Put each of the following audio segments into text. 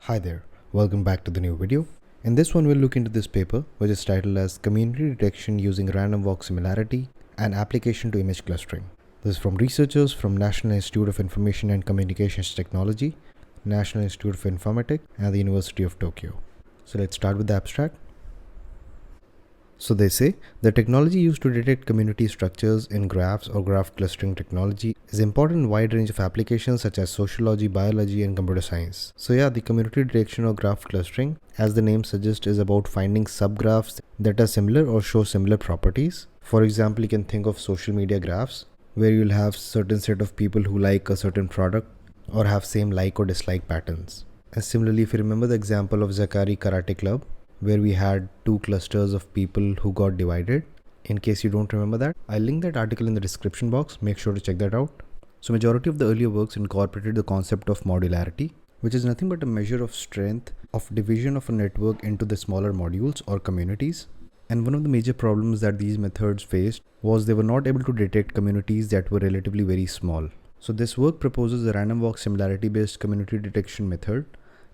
Hi there, welcome back to the new video. In this one we'll look into this paper which is titled as Community Detection Using Random Walk Similarity and Application to Image Clustering. This is from researchers from National Institute of Information and Communications Technology, National Institute of Informatics and the University of Tokyo. So let's start with the abstract. So they say the technology used to detect community structures in graphs or graph clustering technology is important in a wide range of applications such as sociology, biology, and computer science. So yeah, the community detection or graph clustering, as the name suggests, is about finding subgraphs that are similar or show similar properties. For example, you can think of social media graphs where you'll have certain set of people who like a certain product or have same like or dislike patterns. And similarly, if you remember the example of Zakari Karate Club, where we had two clusters of people who got divided. In case you don't remember that, I'll link that article in the description box. Make sure to check that out. So majority of the earlier works incorporated the concept of modularity, which is nothing but a measure of strength of division of a network into the smaller modules or communities. And one of the major problems that these methods faced was they were not able to detect communities that were relatively very small. So this work proposes a random walk similarity based community detection method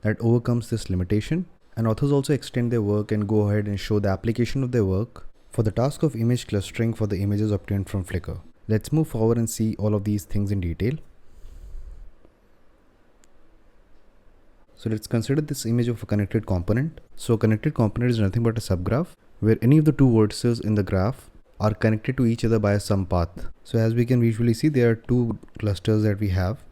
that overcomes this limitation. And authors also extend their work and go ahead and show the application of their work for the task of image clustering for the images obtained from Flickr. Let's move forward and see all of these things in detail. So let's consider this image of a connected component. So a connected component is nothing but a subgraph where any of the two vertices in the graph are connected to each other by some path. So as we can visually see, there are two clusters that we have,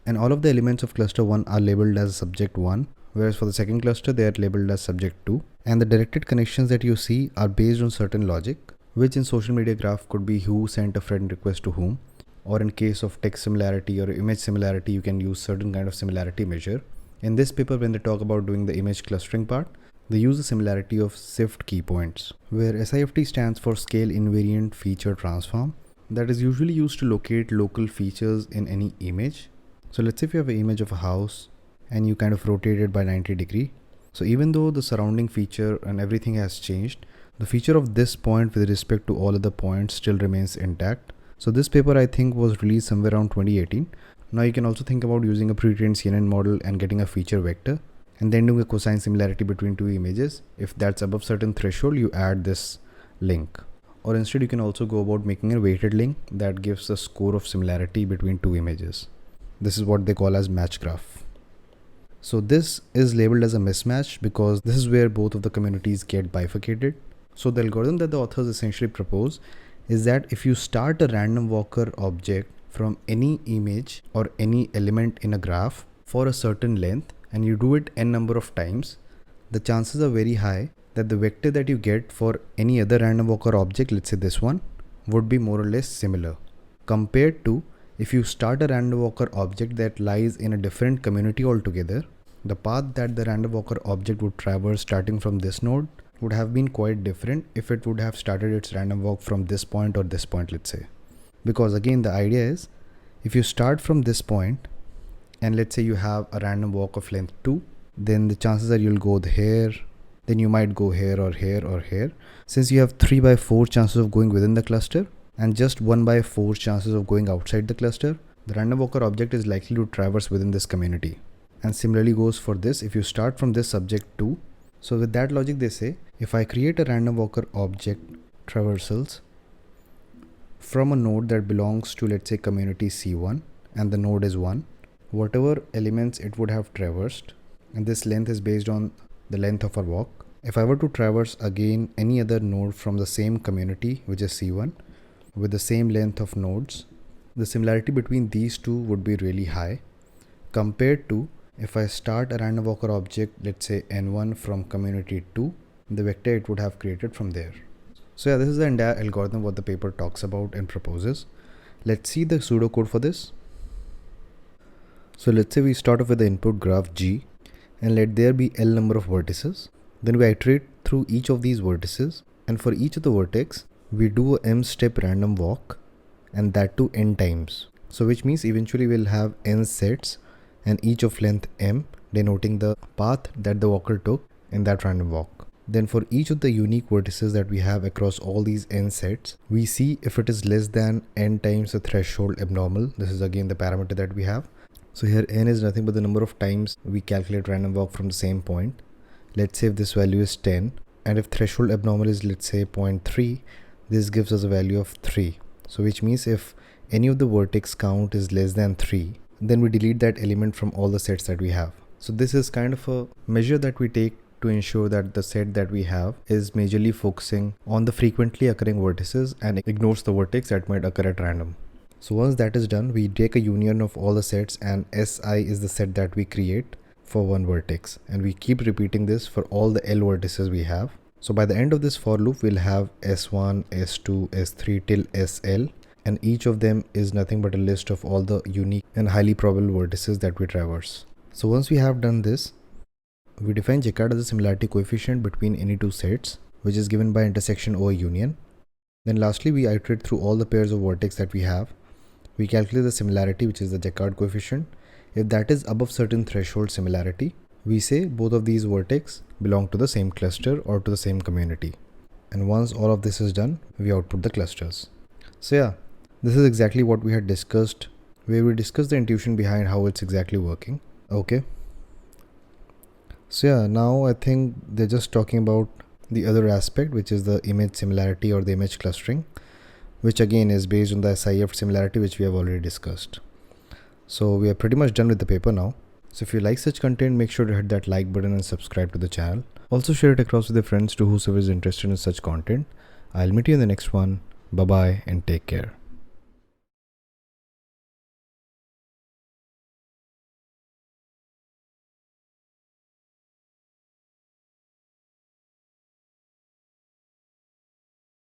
and all of the elements of cluster 1 are labeled as subject 1. Whereas for the second cluster, they are labeled as subject 2. And the directed connections that you see are based on certain logic, which in social media graph could be who sent a friend request to whom, or in case of text similarity or image similarity, you can use certain kind of similarity measure. In this paper, when they talk about doing the image clustering part, they use the similarity of SIFT key points, where SIFT stands for Scale Invariant Feature Transform, that is usually used to locate local features in any image. So let's say if you have an image of a house, and you kind of rotate it by 90 degree. So even though the surrounding feature and everything has changed, the feature of this point with respect to all other points still remains intact. So this paper I think was released somewhere around 2018. Now you can also think about using a pre-trained CNN model and getting a feature vector and then doing a cosine similarity between two images. If that's above certain threshold, you add this link. Or instead you can also go about making a weighted link that gives a score of similarity between two images. This is what they call as match graph. So this is labeled as a mismatch because this is where both of the communities get bifurcated. So the algorithm that the authors essentially propose is that if you start a random walker object from any image or any element in a graph for a certain length and you do it n number of times, the chances are very high that the vector that you get for any other random walker object, let's say this one, would be more or less similar compared to if you start a random walker object that lies in a different community altogether. The path that the random walker object would traverse starting from this node would have been quite different if it would have started its random walk from this point or this point, let's say. Because again, the idea is if you start from this point and let's say you have a random walk of length 2, then the chances are you'll go here, then you might go here or here or here. Since you have 3 by 4 chances of going within the cluster and just 1 by 4 chances of going outside the cluster, the random walker object is likely to traverse within this community. And similarly goes for this if you start from this subject 2. So with that logic, they say if I create a random walker object traversals from a node that belongs to, let's say, community C1 and the node is 1, whatever elements it would have traversed, and this length is based on the length of our walk. If I were to traverse again any other node from the same community, which is C1, with the same length of nodes, the similarity between these two would be really high compared to if I start a random walker object, let's say n1 from community 2, the vector it would have created from there. So yeah, this is the entire algorithm what the paper talks about and proposes. Let's see the pseudocode for this. So let's say we start off with the input graph G and let there be L number of vertices. Then we iterate through each of these vertices, and for each of the vertex, we do a m step random walk, and that too n times. So which means eventually we'll have n sets and each of length m denoting the path that the walker took in that random walk. Then for each of the unique vertices that we have across all these n sets, we see if it is less than n times the threshold abnormal. This is again the parameter that we have. So here n is nothing but the number of times we calculate random walk from the same point. Let's say if this value is 10, and if threshold abnormal is, let's say, 0.3, this gives us a value of 3. So which means if any of the vertex count is less than 3, then we delete that element from all the sets that we have. So this is kind of a measure that we take to ensure that the set that we have is majorly focusing on the frequently occurring vertices and ignores the vertex that might occur at random. So once that is done, we take a union of all the sets, and Si is the set that we create for one vertex, and we keep repeating this for all the L vertices we have. So by the end of this for loop, we'll have S1, S2, S3 till SL, and each of them is nothing but a list of all the unique and highly probable vertices that we traverse. So once we have done this, we define Jaccard as a similarity coefficient between any two sets, which is given by intersection over union. Then lastly, we iterate through all the pairs of vertex that we have. We calculate the similarity, which is the Jaccard coefficient. If that is above certain threshold similarity, we say both of these vertex belong to the same cluster or to the same community. And once all of this is done, we output the clusters. So yeah, this is exactly what we had discussed, where we discussed the intuition behind how it's exactly working. Okay. So yeah, now I think they're just talking about the other aspect, which is the image similarity or the image clustering, which again is based on the SIF similarity, which we have already discussed. So we are pretty much done with the paper now. So if you like such content, make sure to hit that like button and subscribe to the channel. Also share it across with your friends to whosoever is interested in such content. I'll meet you in the next one. Bye bye and take care.